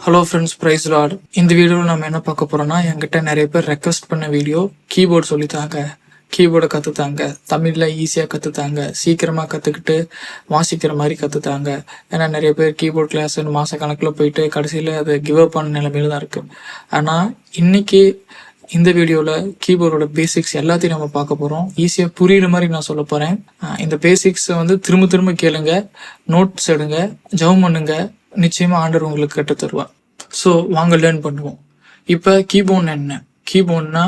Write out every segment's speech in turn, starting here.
Hello friends, price Lord. இந்த வீடியோவில் நம்ம என்ன பார்க்க போகிறோம்னா, என்கிட்ட நிறைய பேர் ரெக்வஸ்ட் பண்ண வீடியோ கீபோர்டு சொல்லித்தாங்க, கீபோர்டை கற்றுத்தாங்க, தமிழில் ஈஸியாக கற்றுத்தாங்க, சீக்கிரமாக கற்றுக்கிட்டு வாசிக்கிற மாதிரி கற்றுத்தாங்க. ஏன்னா நிறைய பேர் கீபோர்ட் கிளாஸ்ன்னு மாத கணக்கில் போயிட்டு கடைசியில் அதை கிவ் அப் பண்ண நிலைமையில தான் இருக்குது. ஆனால் இன்னைக்கு இந்த வீடியோவில் கீபோர்டோட பேசிக்ஸ் எல்லாத்தையும் நம்ம பார்க்க போகிறோம். ஈஸியாக புரியுற மாதிரி நான் சொல்ல போகிறேன். இந்த பேசிக்ஸை வந்து திரும்ப திரும்ப கேளுங்க, நோட்ஸ் எடுங்க, ஜெபம் பண்ணுங்க. நிச்சயமாக ஆண்டவர் உங்களுக்கு கற்றுத் தருவார். ஸோ வாங்க லேர்ன் பண்ணுவோம். இப்போ கீபோர்ட் என்ன? கீபோர்ட்னா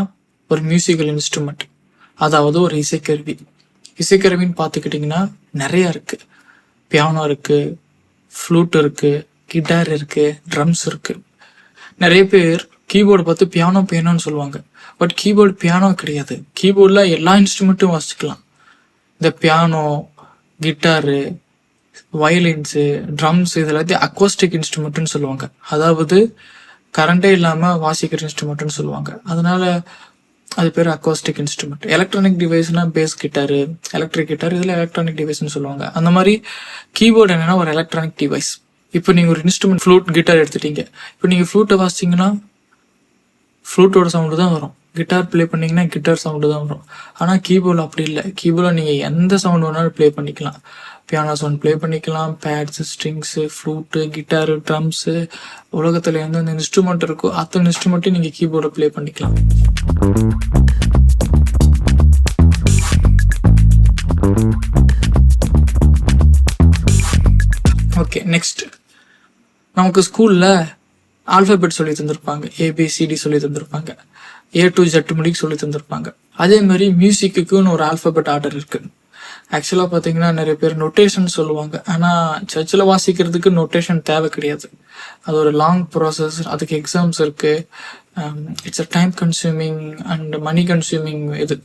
ஒரு மியூசிக்கல் இன்ஸ்ட்ருமெண்ட், அதாவது ஒரு இசைக்கருவி. இசைக்கருவின்னு பார்த்துக்கிட்டிங்கன்னா நிறையா இருக்குது. பியானோ இருக்குது, ஃப்ளூட் இருக்குது, கிட்டார் இருக்குது, ட்ரம்ஸ் இருக்குது. நிறைய பேர் கீபோர்டை பார்த்து பியானோன்னு சொல்லுவாங்க. பட் கீபோர்டு பியானோ கிடையாது. கீபோர்டில் எல்லா இன்ஸ்ட்ருமெண்ட்டும் வாசிக்கலாம். இந்த பியானோ, கிட்டாரு, வயலின்ஸு, ட்ரம்ஸ் இது எல்லாத்தையும் அக்வாஸ்டிக் இன்ஸ்ட்ருமெண்ட்டுன்னு சொல்லுவாங்க. அதாவது கரண்டே இல்லாமல் வாசிக்கிற இன்ஸ்ட்ருமெண்ட்டுன்னு சொல்லுவாங்க. அதனால அது பேர் acoustic instrument. Electronic டிவைஸ்னால் base கிட்டாரு, electric guitar, இதில் எலக்ட்ரானிக் டிவைஸ்ன்னு சொல்லுவாங்க. அந்த மாதிரி கீபோர்டு என்னென்னா ஒரு எலக்ட்ரானிக் டிவைஸ். இப்போ நீங்கள் ஒரு இன்ஸ்ட்ருமெண்ட் ஃப்ளூட், கிட்டார் எடுத்துட்டீங்க. இப்போ நீங்கள் ஃப்ளூட்டை வாசிச்சிங்கன்னா ஃப்ளூட்டோட சவுண்டு தான் வரும். கிட்டார் ப்ளே பண்ணிங்கன்னா கிட்டார் சவுண்டு தான் வரும். ஆனால் கீபோர்டில் அப்படி இல்லை. கீபோர்டில் நீங்கள் எந்த சவுண்ட் வேணாலும் ப்ளே பண்ணிக்கலாம். பியானோ சவுண்ட் ப்ளே பண்ணிக்கலாம், பேட்ஸு, ஸ்ட்ரிங்ஸு, ஃப்ளூட்டு, கிட்டாரு, ட்ரம்ஸு, உலகத்தில் எந்தெந்த இன்ஸ்ட்ருமெண்ட் இருக்கோ அத்தனை இன்ஸ்ட்ருமெண்ட்டையும் நீங்கள் கீபோர்டை ப்ளே பண்ணிக்கலாம். ஓகே, நெக்ஸ்ட் நமக்கு ஸ்கூலில் ஆல்ஃபபெட் சொல்லி தந்திருப்பாங்க, ABCD சொல்லி தந்திருப்பாங்க, A to Z முடிக்கு சொல்லி தந்திருப்பாங்க. அதே மாதிரி மியூசிக்குன்னு ஒரு ஆல்ஃபபெட் ஆர்டர் இருக்குது. ஆக்சுவலாக பார்த்தீங்கன்னா நிறைய பேர் நொட்டேஷன் சொல்லுவாங்க. ஆனால் சர்ச்சில் வாசிக்கிறதுக்கு நொட்டேஷன் தேவை கிடையாது. அது ஒரு லாங் ப்ராசஸ், அதுக்கு எக்ஸாம்ஸ் இருக்குது. It's a time consuming and money consuming. இது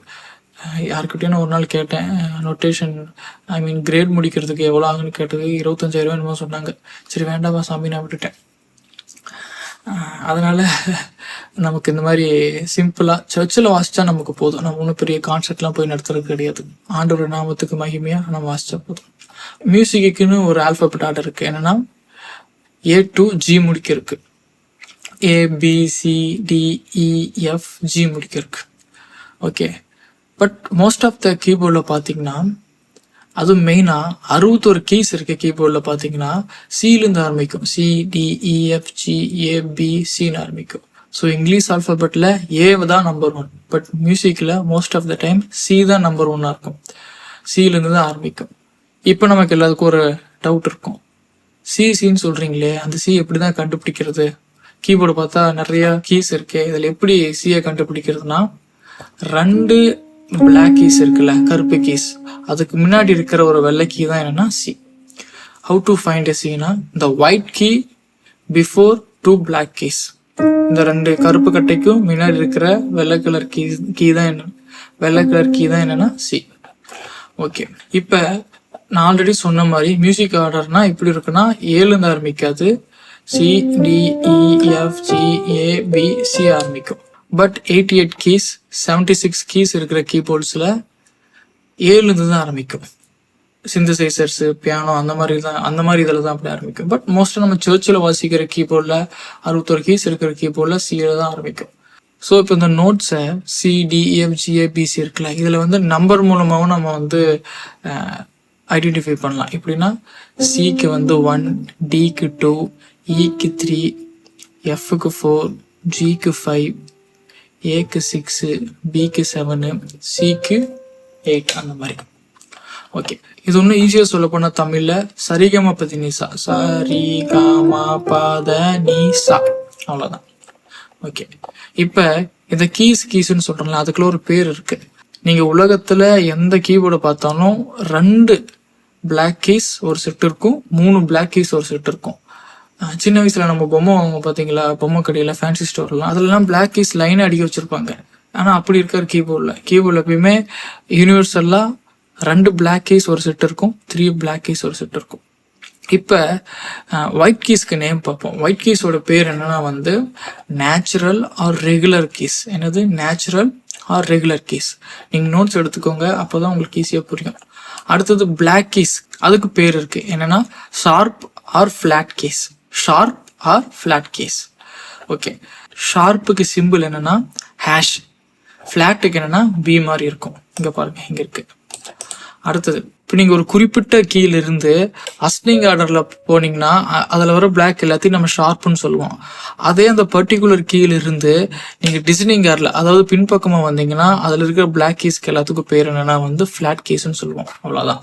யாருக்கிட்டேன்னு ஒரு நாள் கேட்டேன், நொட்டேஷன் கிரேட் முடிக்கிறதுக்கு எவ்வளோ ஆகுன்னு கேட்டது 25,000 என்னமோ சொன்னாங்க. சரி வேண்டாமா சாமி, நான் விட்டுட்டேன். அதனால் நமக்கு இந்த மாதிரி சிம்பிளாக சர்ச்சில் வாசித்தா நமக்கு போதும். நம்ம ஒன்றும் பெரிய கான்சர்ட்லாம் போய் நடத்துறது கிடையாது. ஆண்டோட நாமத்துக்கு மகிமையாக நம்ம வாசித்தா போதும். மியூசிக்குன்னு ஒரு ஆல்ஃபபெட் ஆர்டர் இருக்குது. என்னென்னா A to G முடிக்க இருக்குது, ABCDEFG முடிக்க இருக்குது. Okay, but most of the கீபோர்டில் பார்த்தீங்கன்னா, அதுவும் மெயினாக 61 கீஸ் இருக்குது. கீபோர்டில் பார்த்தீங்கன்னா சிலேருந்து ஆரம்பிக்கும், CDEFGABCன்னு ஆரம்பிக்கும். ஸோ இங்கிலீஷ் ஆல்ஃபபெட்டில் ஏ தான் நம்பர் 1. பட் மியூசிக்கில் most of the time C தான் நம்பர் 1 இருக்கும். சிலேருந்து தான் ஆரம்பிக்கும். இப்போ நமக்கு எல்லாத்துக்கும் ஒரு டவுட் இருக்கும், சின்னு சொல்கிறீங்களே, அந்த சி எப்படி தான் கண்டுபிடிக்கிறது? கீபோர்டு பார்த்தா நிறையா கீஸ் இருக்கு, இதில் எப்படி சியை கண்டுபிடிக்கிறதுனா, 2 பிளாக் கீஸ் இருக்குல்ல, கருப்பு கீஸ், அதுக்கு முன்னாடி இருக்கிற ஒரு வெள்ளை கீ தான் என்னன்னா C. How to find a சினா, the white key before 2 black keys. இந்த 2 கருப்பு கட்டைக்கும் முன்னாடி இருக்கிற வெள்ளை கலர் கீ தான் என்ன, வெள்ளை கலர் கீ தான் என்னன்னா சி. ஓகே, இப்போ நான் ஆல்ரெடி சொன்ன மாதிரி மியூசிக் ஆர்டர்னா இப்படி இருக்குன்னா, 7லேருந்து ஆரம்பிக்காது, CDEFGABC ஆரம்பிக்கும். பட் 88 கீஸ், 76 கீஸ் இருக்கிற கீபோர்ட்ஸில் 7லேருந்து தான் ஆரம்பிக்கும். சிந்தசைசர்ஸு, பியானோ அந்த மாதிரி இதில் தான் அப்படி ஆரம்பிக்கும். பட் மோஸ்ட்டாக நம்ம சர்ச்சில் வாசிக்கிற கீபோர்டில் 61 கீஸ் இருக்கிற கீபோர்டில் சியில் தான் ஆரம்பிக்கும். ஸோ இப்போ இந்த நோட்ஸை CDEFGABC இருக்குல்ல, இதில் வந்து நம்பர் மூலமாகவும் நம்ம வந்து ஐடென்டிஃபை பண்ணலாம். எப்படின்னா சிக்கு வந்து 1, டிக்கு 2, இக்கு 3, எஃப்க்கு 4, ஜிக்கு 5, ஏக்கு 6, பிக்கு 7, சிக்கு 8, அந்த மாதிரி. ஓகே, இது ஒன்றும் ஈஸியாக சொல்ல போனால் தமிழில் சரிகமா பதி நிசா, சரிகமா பத நிசா, அவ்வளோதான். ஓகே, இப்போ இந்த கீஸ்ன்னு சொல்கிறோம்ல, அதுக்குள்ள ஒரு பேர் இருக்குது. நீங்கள் உலகத்தில் எந்த கீபோர்டை பார்த்தாலும் 2 பிளாக் கீஸ் ஒரு செட் இருக்கும், 3 பிளாக் கீஸ் ஒரு செட் இருக்கும். சின்ன வயசில் நம்ம பொம்மை வாங்க பார்த்தீங்களா, பொம்மை கடையில், ஃபேன்சி ஸ்டோர்லாம், அதெல்லாம் பிளாக் கீஸ் லைனாக அடிக்க வச்சுருப்பாங்க. ஆனால் அப்படி இருக்கார் கீபோர்டில் எப்பயுமே யூனிவர்சலாக 2 பிளாக் கீஸ் ஒரு செட் இருக்கும், 3 பிளாக் கீஸ் ஒரு செட் இருக்கும். இப்போ ஒயிட் கீஸ்க்கு நேம் பார்ப்போம். ஒயிட் கீஸோட பேர் என்னன்னா வந்து நேச்சுரல் ஆர் ரெகுலர் கீஸ். என்னது நேச்சுரல் ஆர் ரெகுலர் கீஸ்? நீங்கள் நோட்ஸ் எடுத்துக்கோங்க, அப்போ தான் உங்களுக்கு ஈஸியாக புரியும். அடுத்தது பிளாக் கீஸ், அதுக்கு பேர் இருக்குது. என்னென்னா sharp or flat keys. Sharp or flat keys. Okay, ஷார்ப்புக்கு சிம்பிள் என்னன்னா ஹேஷ், ஃப்ளாட்டுக்கு என்னன்னா பி மாதிரி இருக்கும். இங்கே பாருங்க, இங்கே இருக்கு. அடுத்தது, இப்போ நீங்கள் ஒரு குறிப்பிட்ட கீழ இருந்து அஸ்னிங் ஆர்டரில் போனீங்கன்னா அதில் வர பிளாக் எல்லாத்தையும் நம்ம ஷார்ப்புன்னு சொல்லுவோம். அதே அந்த பர்டிகுலர் கீழ இருந்து நீங்கள் டிசைனிங் ஆர்டரில், அதாவது பின்பக்கமாக வந்தீங்கன்னா அதில் இருக்கிற பிளாக் கீஸ்க்கு எல்லாத்துக்கும் பேர் என்னன்னா ஃப்ளாட் கேஸ்ன்னு சொல்லுவோம். அவ்வளோதான்.